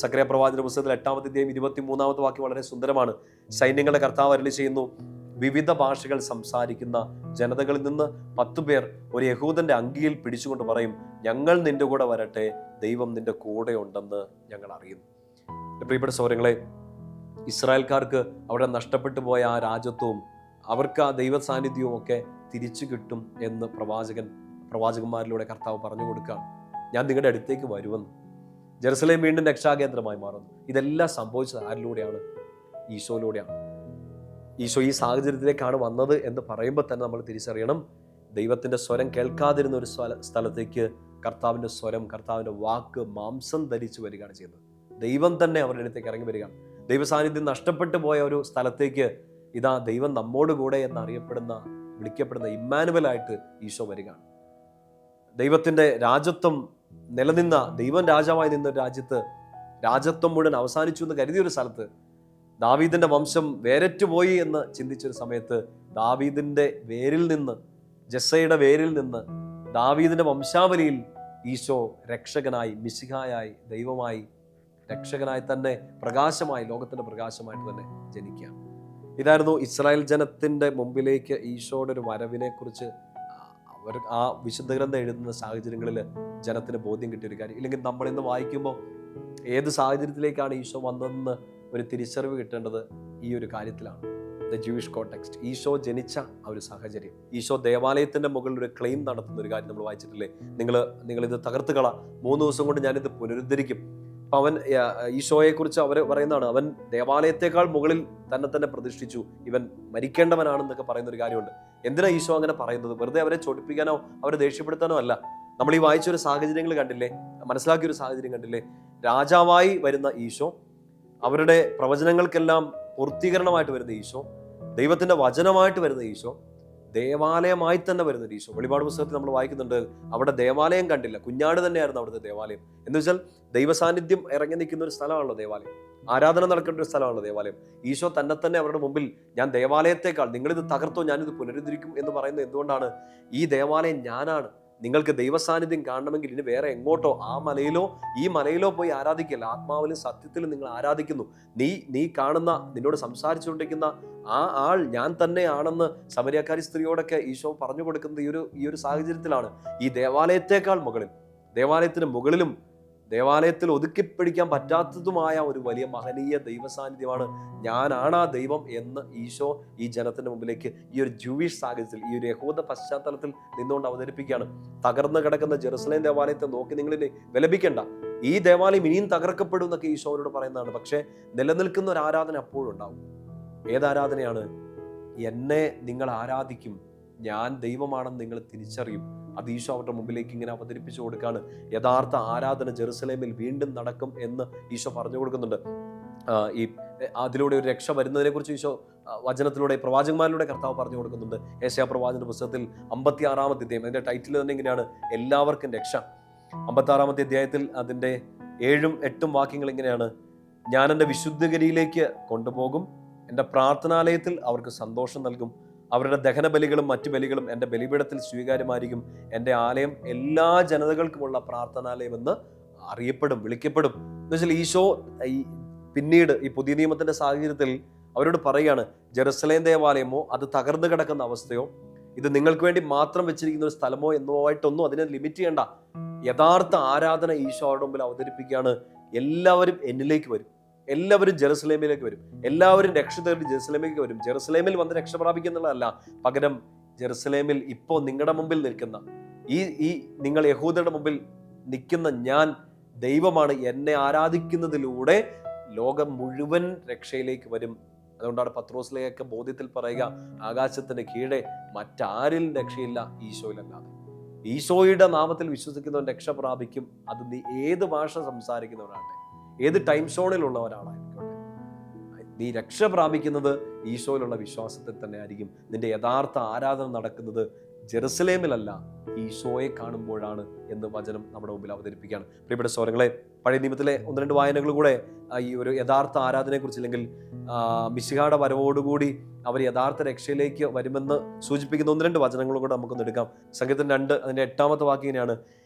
സക്കറിയ പ്രവാചകന്റെ പുസ്തകത്തിൽ 8-ാമത്തെ അധ്യായം 23-ാമത്തെ വാക്യം വളരെ സുന്ദരമാണ്. സൈന്യങ്ങളുടെ കർത്താവ് അരുളി ചെയ്യുന്നു, വിവിധ ഭാഷകൾ സംസാരിക്കുന്ന ജനതകളിൽ നിന്ന് 10 പേർ ഒരു യഹൂദന്റെ അങ്കിയിൽ പിടിച്ചുകൊണ്ട് പറയും, ഞങ്ങൾ നിന്റെ കൂടെ വരട്ടെ, ദൈവം നിന്റെ കൂടെ ഉണ്ടെന്ന് ഞങ്ങൾ അറിയുന്നു. പ്രിയപ്പെട്ട സഹോദരങ്ങളെ, ഇസ്രായേൽക്കാർക്ക് അവിടെ നഷ്ടപ്പെട്ടു പോയ ആ രാജ്യത്വവും അവർക്ക് ആ ദൈവ സാന്നിധ്യവും ഒക്കെ തിരിച്ചു കിട്ടും എന്ന് പ്രവാചകന്മാരിലൂടെ കർത്താവ് പറഞ്ഞു കൊടുക്കുകയാണ്. ഞാൻ നിങ്ങളുടെ അടുത്തേക്ക് വരുമെന്ന്. ജെറുസലേം വീണ്ടും രക്ഷാകേന്ദ്രമായി മാറുന്നു. ഇതെല്ലാം സംഭവിച്ചത് ആരിലൂടെയാണ്? ഈശോയിലൂടെയാണ്. ഈശോ ഈ സാഹചര്യത്തിലേക്കാണ് വന്നത് എന്ന് പറയുമ്പോൾ തന്നെ നമ്മൾ തിരിച്ചറിയണം, ദൈവത്തിന്റെ സ്വരം കേൾക്കാതിരുന്ന ഒരു സ്ഥലത്തേക്ക് കർത്താവിന്റെ സ്വരം, കർത്താവിന്റെ വാക്ക് മാംസം ധരിച്ചു വരികയാണ് ചെയ്യുന്നത്. ദൈവം തന്നെ അവരുടെ അടുത്തേക്ക് ഇറങ്ങി വരികയാണ്. ദൈവ സാന്നിധ്യം നഷ്ടപ്പെട്ടു പോയ ഒരു സ്ഥലത്തേക്ക് ഇതാ ദൈവം നമ്മോട് കൂടെ വിളിക്കപ്പെടുന്ന ഇമ്മാനുവലായിട്ട് ഈശോ വരികയാണ്. ദൈവത്തിന്റെ രാജ്യത്വം നിലനിന്ന, ദൈവം രാജാവായി നിന്ന രാജ്യത്ത് രാജ്യത്വം മുഴുവൻ അവസാനിച്ചു എന്ന് കരുതിയൊരു സ്ഥലത്ത് ദാവീദിന്റെ വംശം വേരറ്റുപോയി എന്ന് ചിന്തിച്ചൊരു സമയത്ത് ദാവീദിന്റെ വേരിൽ നിന്ന്, ജസ്സയുടെ വേരിൽ നിന്ന്, ദാവീദിന്റെ വംശാവലിയിൽ ഈശോ രക്ഷകനായി, മിശിഹായായി, ദൈവമായി, രക്ഷകനായി തന്നെ, പ്രകാശമായി, ലോകത്തിന്റെ പ്രകാശമായിട്ട് തന്നെ ജനിക്കുകയാണ്. ഇതായിരുന്നു ഇസ്രായേൽ ജനത്തിന്റെ മുമ്പിലേക്ക് ഈശോയുടെ ഒരു വരവിനെ കുറിച്ച് അവർ ആ വിശുദ്ധ ഗ്രന്ഥം എഴുതുന്ന സാഹചര്യങ്ങളിൽ ജനത്തിന് ബോധ്യം കിട്ടിയൊരു കാര്യം. ഇല്ലെങ്കിൽ നമ്മൾ ഇന്ന് വായിക്കുമ്പോൾ ഏത് സാഹചര്യത്തിലേക്കാണ് ഈശോ വന്നതെന്ന് ഒരു തിരിച്ചറിവ് കിട്ടേണ്ടത് ഈ ഒരു കാര്യത്തിലാണ്. ദ ജൂയിഷ് കോണ്ടെക്സ്റ്റ്, ഈശോ ജനിച്ച ആ ഒരു സാഹചര്യം. ഈശോ ദേവാലയത്തിന്റെ മുകളിൽ ഒരു ക്ലെയിം നടത്തുന്ന ഒരു കാര്യം നമ്മൾ വായിച്ചിട്ടില്ലേ? നിങ്ങളിത് തകർത്തുകള, 3 ദിവസം കൊണ്ട് ഞാനിത് പുനരുദ്ധരിക്കും. അപ്പൊ അവൻ, ഈശോയെ കുറിച്ച് അവർ പറയുന്നതാണ്, അവൻ ദേവാലയത്തെക്കാൾ മുകളിൽ തന്നെ പ്രതിഷ്ഠിച്ചു, ഇവൻ മരിക്കേണ്ടവനാണെന്നൊക്കെ പറയുന്ന ഒരു കാര്യമുണ്ട്. എന്തിനാ ഈശോ അങ്ങനെ പറയുന്നത്? വെറുതെ അവരെ ചോടിപ്പിക്കാനോ അവരെ ദേഷ്യപ്പെടുത്താനോ അല്ല. നമ്മൾ ഈ വായിച്ചൊരു സാഹചര്യങ്ങൾ കണ്ടില്ലേ, മനസ്സിലാക്കിയൊരു സാഹചര്യം കണ്ടില്ലേ? രാജാവായി വരുന്ന ഈശോ, അവരുടെ പ്രവചനങ്ങൾക്കെല്ലാം പൂർത്തീകരണമായിട്ട് വരുന്ന ഈശോ, ദൈവത്തിന്റെ വചനമായിട്ട് വരുന്ന ഈശോ, ദേവാലയമായി തന്നെ വരുന്ന ഈശോ. വെളിപാട് പുസ്തകത്തിൽ നമ്മൾ വായിക്കുന്നുണ്ട്, അവിടെ ദേവാലയം കണ്ടില്ല, കുഞ്ഞാട് തന്നെയായിരുന്നു അവിടുത്തെ ദേവാലയം. എന്ന് വെച്ചാൽ ദൈവസാന്നിധ്യം ഇറങ്ങി നിൽക്കുന്ന ഒരു സ്ഥലമാണല്ലോ ദേവാലയം, ആരാധന നടക്കേണ്ട ഒരു സ്ഥലമാണല്ലോ ദേവാലയം. ഈശോ തന്നെ അവരുടെ മുമ്പിൽ, ഞാൻ ദേവാലയത്തെക്കാൾ, നിങ്ങളിത് തകർത്തോ ഞാനിത് പുനരുദ്ധരിക്കും എന്ന് പറയുന്നത് എന്തുകൊണ്ടാണ്? ഈ ദേവാലയം ഞാനാണ്. നിങ്ങൾക്ക് ദൈവസാന്നിധ്യം കാണണമെങ്കിൽ ഇനി വേറെ എങ്ങോട്ടോ, ആ മലയിലോ ഈ മലയിലോ പോയി ആരാധിക്കല്ല, ആത്മാവിലും സത്യത്തിലും നിങ്ങൾ ആരാധിക്കുന്നു. നീ കാണുന്ന, നിന്നോട് സംസാരിച്ചുകൊണ്ടിരിക്കുന്ന ആ ആൾ ഞാൻ തന്നെയാണെന്ന് സമരിയാക്കാരി സ്ത്രീയോടൊക്കെ ഈശോ പറഞ്ഞു കൊടുക്കുന്നത് ഈ ഒരു സാഹചര്യത്തിലാണ്. ഈ ദേവാലയത്തെക്കാൾ മുകളിൽ, ദേവാലയത്തിന് മുകളിലും ദേവാലയത്തിൽ ഒതുക്കിപ്പിടിക്കാൻ പറ്റാത്തതുമായ ഒരു വലിയ മഹനീയ ദൈവസാന്നിധ്യമാണ് ഞാനാണ് ആ ദൈവം എന്ന് ഈശോ ഈ ജനത്തിന്റെ മുമ്പിലേക്ക് ഈ ഒരു ജൂയിഷ് സാഹചര്യത്തിൽ, ഈ ഒരു യഹൂദ പശ്ചാത്തലത്തിൽ നിന്നുകൊണ്ട് അവതരിപ്പിക്കുകയാണ്. തകർന്നു കിടക്കുന്ന ജെറുസലേം ദേവാലയത്തെ നോക്കി നിങ്ങളിനി വിലപിക്കേണ്ട, ഈ ദേവാലയം ഇനിയും തകർക്കപ്പെടും എന്നൊക്കെ ഈശോ അവരോട് പറയുന്നതാണ്. പക്ഷെ നിലനിൽക്കുന്ന ഒരു ആരാധന അപ്പോഴും ഉണ്ടാവും. ഏതാരാധനയാണ്? എന്നെ നിങ്ങൾ ആരാധിക്കും, ഞാൻ ദൈവമാണെന്ന് നിങ്ങൾ തിരിച്ചറിയും. അത് ഈശോ അവരുടെ മുമ്പിലേക്ക് ഇങ്ങനെ അവതരിപ്പിച്ചു കൊടുക്കുകയാണ്. യഥാർത്ഥ ആരാധന ജെറുസലേമിൽ വീണ്ടും നടക്കും എന്ന് ഈശോ പറഞ്ഞു കൊടുക്കുന്നുണ്ട്. അതിലൂടെ ഒരു രക്ഷ വരുന്നതിനെ കുറിച്ച് ഈശോ വചനത്തിലൂടെ, പ്രവാചകന്മാരിലൂടെ കർത്താവ് പറഞ്ഞു കൊടുക്കുന്നുണ്ട്. യെശയ്യാ പ്രവാചകന്റെ പുസ്തകത്തിൽ 56-ാമത്തെ അധ്യായം, അതിന്റെ ടൈറ്റിൽ തന്നെ ഇങ്ങനെയാണ്, എല്ലാവർക്കും രക്ഷ. 56-ാമത്തെ അധ്യായത്തിൽ അതിന്റെ 7ഉം 8ഉം വാക്യങ്ങൾ ഇങ്ങനെയാണ്: ഞാൻ എൻ്റെ വിശുദ്ധഗിരിയിലേക്ക് കൊണ്ടുപോകും, എൻ്റെ പ്രാർത്ഥനാലയത്തിൽ അവർക്ക് സന്തോഷം നൽകും, അവരുടെ ദഹന ബലികളും മറ്റു ബലികളും എൻ്റെ ബലിപീഠത്തിൽ സ്വീകാര്യമായിരിക്കും, എൻ്റെ ആലയം എല്ലാ ജനതകൾക്കുമുള്ള പ്രാർത്ഥനാലയം എന്ന് അറിയപ്പെടും, വിളിക്കപ്പെടും. എന്ന് വെച്ചാൽ ഈശോ പിന്നീട് ഈ പുതിയ നിയമത്തിന്റെ സാഹചര്യത്തിൽ അവരോട് പറയുകയാണ്, ജെറുസലേം ദേവാലയമോ അത് തകർന്നു കിടക്കുന്ന അവസ്ഥയോ ഇത് നിങ്ങൾക്ക് വേണ്ടി മാത്രം വെച്ചിരിക്കുന്ന ഒരു സ്ഥലമോ എന്നോയിട്ടൊന്നും അതിനെ ലിമിറ്റ് ചെയ്യണ്ട. യഥാർത്ഥ ആരാധന ഈശോ അവരുടെ മുമ്പിൽ അവതരിപ്പിക്കുകയാണ്. എല്ലാവരും എന്നിലേക്ക് വരും, എല്ലാവരും ജെറുസലേമിലേക്ക് വരും, എല്ലാവരും രക്ഷ തേടി ജെറുസലേമിലേക്ക് വരും. ജെറുസലേമിൽ വന്ന് രക്ഷ പ്രാപിക്കുന്നുള്ളതല്ല, പകരം ജെറുസലേമിൽ ഇപ്പോൾ നിങ്ങളുടെ മുമ്പിൽ നിൽക്കുന്ന ഈ നിങ്ങൾ യഹൂദരുടെ മുമ്പിൽ നിൽക്കുന്ന ഞാൻ ദൈവമാണ്, എന്നെ ആരാധിക്കുന്നതിലൂടെ ലോകം മുഴുവൻ രക്ഷയിലേക്ക് വരും. അതുകൊണ്ടാണ് പത്രോസിലേക്ക് ബോധ്യത്തിൽ പറയുക, ആകാശത്തിന് കീഴെ മറ്റാരിൽ രക്ഷയില്ല ഈശോയിലല്ലാതെ. ഈശോയുടെ നാമത്തിൽ വിശ്വസിക്കുന്നവൻ രക്ഷ പ്രാപിക്കും. അത് നീ ഏത് ഭാഷ സംസാരിക്കുന്നവരാണ്, ഏത് ടൈം സോണിലുള്ളവരാണ്, നീ രക്ഷ പ്രാപിക്കുന്നത് ഈശോയിലുള്ള വിശ്വാസത്തിൽ തന്നെ ആയിരിക്കും. നിന്റെ യഥാർത്ഥ ആരാധന നടക്കുന്നത് ജെറുസലേമിലല്ല, ഈശോയെ കാണുമ്പോഴാണ് എന്ന് വചനം നമ്മുടെ മുമ്പിൽ അവതരിപ്പിക്കുകയാണ്. പ്രിയപ്പെട്ട സഹോദരങ്ങളെ, പഴയ നിയമത്തിലെ 1-2 വായനകൾ കൂടെ ഈ ഒരു യഥാർത്ഥ ആരാധനയെക്കുറിച്ച്, അല്ലെങ്കിൽ മിശിഹായുടെ വരവോടുകൂടി അവർ യഥാർത്ഥ രക്ഷയിലേക്ക് വരുമെന്ന് സൂചിപ്പിക്കുന്ന 1-2 വചനങ്ങളും കൂടെ നമുക്കൊന്ന് എടുക്കാം. സങ്കീർത്തനം 2 അതിൻ്റെ 8-ാമത്തെ വാക്യം ഇങ്ങനെയാണ്: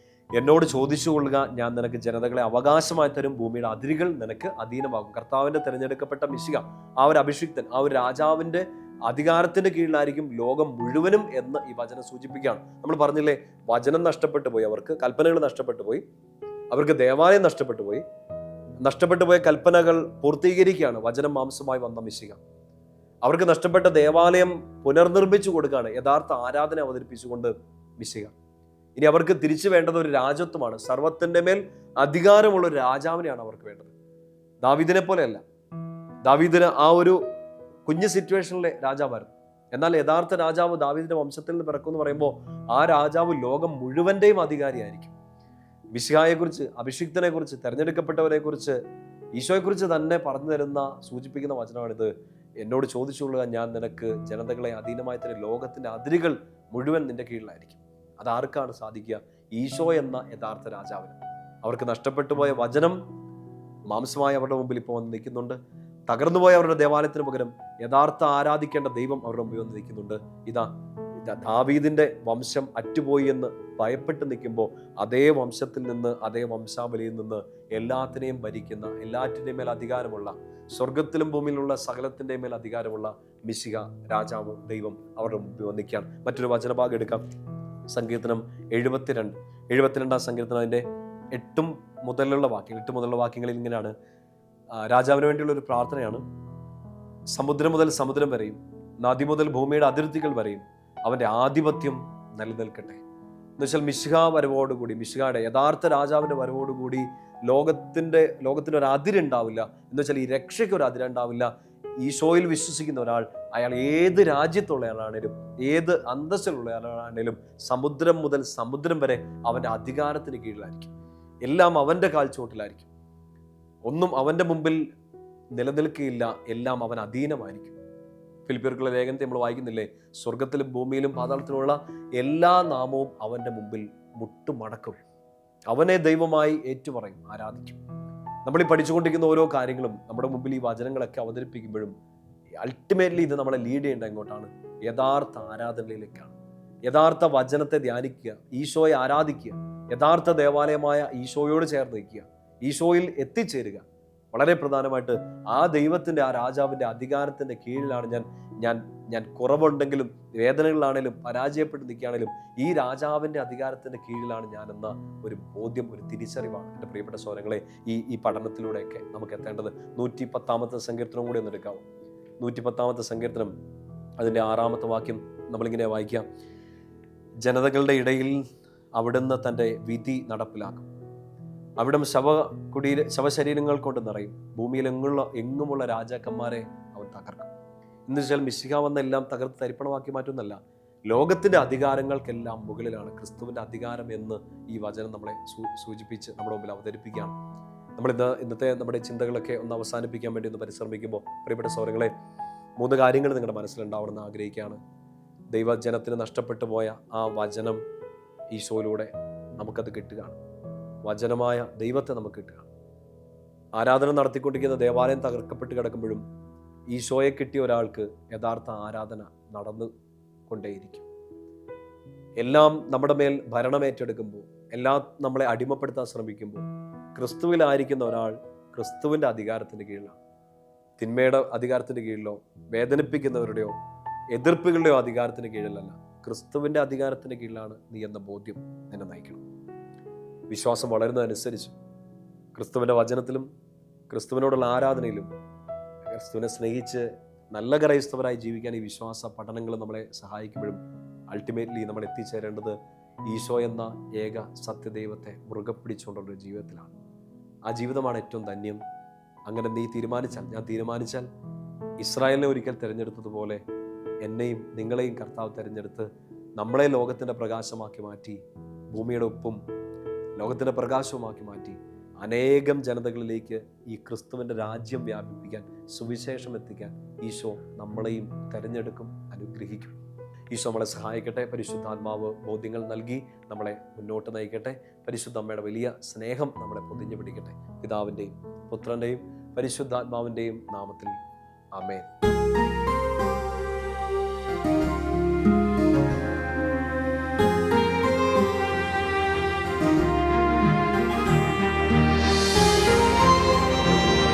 എന്നോട് ചോദിച്ചു കൊള്ളുക, ഞാൻ നിനക്ക് ജനതകളെ അവകാശമായി തരും, ഭൂമിയുടെ അതിരുകൾ നിനക്ക് അധീനമാകും. കർത്താവിന്റെ തിരഞ്ഞെടുക്കപ്പെട്ട മിശിഹ, ആ ഒരു അഭിഷിക്തൻ, ആ ഒരു രാജാവിന്റെ അധികാരത്തിന്റെ കീഴിലായിരിക്കും ലോകം മുഴുവനും എന്ന് ഈ വചനം സൂചിപ്പിക്കുകയാണ്. നമ്മൾ പറഞ്ഞില്ലേ, വചനം നഷ്ടപ്പെട്ടു പോയി, അവർക്ക് കൽപ്പനകൾ നഷ്ടപ്പെട്ടു പോയി, അവർക്ക് ദേവാലയം നഷ്ടപ്പെട്ടു പോയി. നഷ്ടപ്പെട്ടു പോയ കൽപ്പനകൾ പൂർത്തീകരിക്കുകയാണ് വചനം മാംസമായി വന്ന മിശിഹ. അവർക്ക് നഷ്ടപ്പെട്ട ദേവാലയം പുനർനിർമ്മിച്ചു കൊടുക്കുകയാണ് യഥാർത്ഥ ആരാധന അവതരിപ്പിച്ചുകൊണ്ട് മിശിഹ. ഇനി അവർക്ക് തിരിച്ചു വേണ്ടത് ഒരു രാജത്വമാണ്. സർവത്തിന്റെ മേൽ അധികാരമുള്ള ഒരു രാജാവിനെയാണ് അവർക്ക് വേണ്ടത്. ദാവീദിനെ പോലെയല്ല. ദാവീദിന് ആ ഒരു കുഞ്ഞു സിറ്റുവേഷനിലെ രാജാവായിരുന്നു. എന്നാൽ യഥാർത്ഥ രാജാവ് ദാവീദിന്റെ വംശത്തിൽ നിന്ന് പിറക്കുമെന്ന് പറയുമ്പോൾ ആ രാജാവ് ലോകം മുഴുവന്റെയും അധികാരിയായിരിക്കും. മിശിഹായെക്കുറിച്ച്, അഭിഷിക്തനെ കുറിച്ച്, തെരഞ്ഞെടുക്കപ്പെട്ടവരെ കുറിച്ച്, ഈശോയെക്കുറിച്ച് തന്നെ പറഞ്ഞു തരുന്ന, സൂചിപ്പിക്കുന്ന വചനമാണിത്. എന്നോട് ചോദിച്ചുകൊള്ളുക, ഞാൻ നിനക്ക് ജനതകളെ അധീനമായി തന്നെ ലോകത്തിന്റെ അതിരുകൾ മുഴുവൻ നിന്റെ കീഴിലായിരിക്കും. അതാർക്കാണ് സാധിക്കുക? ഈശോ എന്ന യഥാർത്ഥ രാജാവിന്. അവർക്ക് നഷ്ടപ്പെട്ടു പോയ വചനം മാംസമായി അവരുടെ മുമ്പിൽ ഇപ്പോൾ വന്ന് നിൽക്കുന്നുണ്ട്. തകർന്നുപോയ അവരുടെ ദേവാലയത്തിന് പകരം യഥാർത്ഥ ആരാധിക്കേണ്ട ദൈവം അവരുടെ മുമ്പിൽ വന്ന് നിൽക്കുന്നുണ്ട്. ഇതാ ദാവീദിന്റെ വംശം അറ്റുപോയി എന്ന് ഭയപ്പെട്ട് നിൽക്കുമ്പോൾ അതേ വംശത്തിൽ നിന്ന്, അതേ വംശാവലിയിൽ നിന്ന് എല്ലാത്തിനെയും ഭരിക്കുന്ന, എല്ലാറ്റിൻ്റെയും മേൽ അധികാരമുള്ള, സ്വർഗത്തിലും ഭൂമിയിലുള്ള സകലത്തിൻ്റെ മേൽ അധികാരമുള്ള മിശിഹ രാജാവ് ദൈവം അവരുടെ മുമ്പിൽ വന്നിരിക്കുകയാണ്. മറ്റൊരു വചനഭാഗം എടുക്കാം. സങ്കീർത്തനം 72-ാം സങ്കീർത്തനം അതിൻ്റെ 8 മുതലുള്ള വാക്യങ്ങളിൽ ഇങ്ങനെയാണ്. രാജാവിന് വേണ്ടിയുള്ള ഒരു പ്രാർത്ഥനയാണ്. സമുദ്രം മുതൽ സമുദ്രം വരെയും, നദി മുതൽ ഭൂമിയുടെ അതിർത്തികൾ വരെയും അവന്റെ ആധിപത്യം നിലനിൽക്കട്ടെ. എന്ന് വെച്ചാൽ മിശിഹ വരവോടുകൂടി, മിശിഹയുടെ യഥാർത്ഥ രാജാവിന്റെ വരവോടുകൂടി ലോകത്തിന്റെ ഒരു അതിരുണ്ടാവില്ല. എന്ന് വെച്ചാൽ ഈ രക്ഷയ്ക്ക് ഒരു അതിരുണ്ടാവില്ല. ഈശോയിൽ വിശ്വസിക്കുന്ന ഒരാൾ, അയാൾ ഏത് രാജ്യത്തുള്ളയാളാണേലും, ഏത് അന്തസ്സിലുള്ളയാളാണേലും, സമുദ്രം മുതൽ സമുദ്രം വരെ അവന്റെ അധികാരത്തിന് കീഴിലായിരിക്കും. എല്ലാം അവന്റെ കാൽച്ചുവട്ടിലായിരിക്കും. ഒന്നും അവന്റെ മുമ്പിൽ നിലനിൽക്കുകയില്ല. എല്ലാം അവൻ അധീനമായിരിക്കും. ഫിലിപ്പിയർക്കുള്ള ലേഖനത്തെ നമ്മൾ വായിക്കുന്നില്ലേ? സ്വർഗത്തിലും ഭൂമിയിലും പാതാളത്തിലുള്ള എല്ലാ നാമവും അവന്റെ മുമ്പിൽ മുട്ടുമടക്കും. അവനെ ദൈവമായി ഏറ്റുപറയും, ആരാധിക്കും. നമ്മൾ ഈ പഠിച്ചുകൊണ്ടിരിക്കുന്ന ഓരോ കാര്യങ്ങളും നമ്മുടെ മുമ്പിൽ ഈ വചനങ്ങളൊക്കെ അവതരിപ്പിക്കുമ്പോഴും അൾട്ടിമേറ്റ്ലി ഇത് നമ്മളെ ലീഡ് ചെയ്യേണ്ട എങ്ങോട്ടാണ്? യഥാർത്ഥ ആരാധനയിലേക്കാണ്. യഥാർത്ഥ വചനത്തെ ധ്യാനിക്കുക, ഈശോയെ ആരാധിക്കുക, യഥാർത്ഥ ദേവാലയമായ ഈശോയോട് ചേർന്ന് നിൽക്കുക, ഈശോയിൽ എത്തിച്ചേരുക. വളരെ പ്രധാനമായിട്ട് ആ ദൈവത്തിന്റെ, ആ രാജാവിന്റെ അധികാരത്തിന്റെ കീഴിലാണ് ഞാൻ കുറവുണ്ടെങ്കിലും, വേദനകളിലാണേലും, പരാജയപ്പെട്ട് നിൽക്കുകയാണേലും ഈ രാജാവിന്റെ അധികാരത്തിന്റെ കീഴിലാണ് ഞാൻ എന്ന ഒരു ബോധ്യം, ഒരു തിരിച്ചറിവാണ് എൻ്റെ പ്രിയപ്പെട്ട സഹോദരങ്ങളെ ഈ പഠനത്തിലൂടെയൊക്കെ നമുക്ക് എത്തേണ്ടത്. 110-ാമത്തെ സങ്കീർത്തനം കൂടി ഒന്ന് എടുക്കാവും. 110-ാമത്തെ സങ്കീർത്തനം അതിൻ്റെ 6-ാമത്തെ വാക്യം നമ്മളിങ്ങനെ വായിക്കാം: ജനതകളുടെ ഇടയിൽ അവിടുന്ന് തൻ്റെ വിധി നടപ്പിലാക്കും. അവിടം ശവശരീരങ്ങൾ കൊണ്ട് നിറയും. ഭൂമിയിൽ എങ്ങുമുള്ള രാജാക്കന്മാരെ അവൻ തകർക്കും. എന്ന് വെച്ചാൽ മിശിഹ വന്ന എല്ലാം തകർത്ത് തരിപ്പണമാക്കി മാറ്റുന്നല്ല, ലോകത്തിന്റെ അധികാരങ്ങൾക്കെല്ലാം മുകളിലാണ് ക്രിസ്തുവിന്റെ അധികാരം എന്ന് ഈ വചനം നമ്മളെ സൂചിപ്പിച്ച് നമ്മുടെ മുമ്പിൽ അവതരിപ്പിക്കുകയാണ്. ഇന്നത്തെ നമ്മുടെ ചിന്തകളൊക്കെ ഒന്ന് അവസാനിപ്പിക്കാൻ വേണ്ടി ഒന്ന് പരിശ്രമിക്കുമ്പോൾ പ്രിയപ്പെട്ട സഹോദരങ്ങളെ, 3 കാര്യങ്ങൾ നിങ്ങളുടെ മനസ്സിലുണ്ടാവണമെന്ന് ആഗ്രഹിക്കുകയാണ്. ദൈവജനത്തിന് നഷ്ടപ്പെട്ടു പോയ ആ വചനം ഈശോയിലൂടെ നമുക്കത് കിട്ടുകയാണ്. വചനമായ ദൈവത്തെ നമുക്ക് കിട്ടുക. ആരാധന നടത്തിക്കൊണ്ടിരിക്കുന്ന ദേവാലയം തകർക്കപ്പെട്ട് കിടക്കുമ്പോഴും ഈശോയെ കിട്ടിയ ഒരാൾക്ക് യഥാർത്ഥ ആരാധന നടന്നു കൊണ്ടേയിരിക്കും. എല്ലാം നമ്മുടെ മേൽ ഭരണമേറ്റെടുക്കുമ്പോൾ, എല്ലാം നമ്മളെ അടിമപ്പെടുത്താൻ ശ്രമിക്കുമ്പോൾ, ക്രിസ്തുവിലായിരിക്കുന്ന ഒരാൾ ക്രിസ്തുവിൻ്റെ അധികാരത്തിന് കീഴിലാണ്. തിന്മയുടെ അധികാരത്തിന് കീഴിലോ, വേദനിപ്പിക്കുന്നവരുടെയോ എതിർപ്പുകളുടെയോ അധികാരത്തിന് കീഴിലല്ല, ക്രിസ്തുവിൻ്റെ അധികാരത്തിന് കീഴിലാണ് നീ എന്ന ബോധ്യം നിന്നെ നയിക്കണം. വിശ്വാസം വളരുന്നതനുസരിച്ച് ക്രിസ്തുവിൻ്റെ വചനത്തിലും ക്രിസ്തുവിനോടുള്ള ആരാധനയിലും, ക്രിസ്തുവിനെ സ്നേഹിച്ച് നല്ല ക്രൈസ്തവരായി ജീവിക്കാൻ ഈ വിശ്വാസ പഠനങ്ങൾ നമ്മളെ സഹായിക്കുമ്പോഴും അൾട്ടിമേറ്റ്ലി നമ്മൾ എത്തിച്ചേരേണ്ടത് ഈശോ എന്ന ഏക സത്യദൈവത്തെ മുറുകെ പിടിച്ചുകൊണ്ടുള്ളൊരു ജീവിതത്തിലാണ്. ആ ജീവിതമാണ് ഏറ്റവും ധന്യം. അങ്ങനെ ഞാൻ തീരുമാനിച്ചാൽ ഇസ്രായേലിനെ ഒരിക്കൽ തിരഞ്ഞെടുത്തതുപോലെ എന്നെയും നിങ്ങളെയും കർത്താവ് തിരഞ്ഞെടുത്ത് നമ്മളെ ലോകത്തിൻ്റെ പ്രകാശമാക്കി മാറ്റി, ഭൂമിയുടെ ഉപ്പും ലോകത്തിൻ്റെ പ്രകാശവുമാക്കി മാറ്റി, അനേകം ജനതകളിലേക്ക് ഈ ക്രിസ്തുവിൻ്റെ രാജ്യം വ്യാപിപ്പിക്കാൻ, സുവിശേഷം എത്തിക്കാൻ ഈശോ നമ്മളെയും തിരഞ്ഞെടുക്കും, അനുഗ്രഹിക്കും. ഈശോ നമ്മളെ സഹായിക്കട്ടെ. പരിശുദ്ധാത്മാവ് ബോധ്യങ്ങൾ നൽകി നമ്മളെ മുന്നോട്ട് നയിക്കട്ടെ. പരിശുദ്ധ അമ്മയുടെ വലിയ സ്നേഹം നമ്മളെ പൊതിഞ്ഞു പിടിക്കട്ടെ. പിതാവിൻ്റെയും പുത്രൻ്റെയും പരിശുദ്ധാത്മാവിൻ്റെയും നാമത്തിൽ ആമേൻ.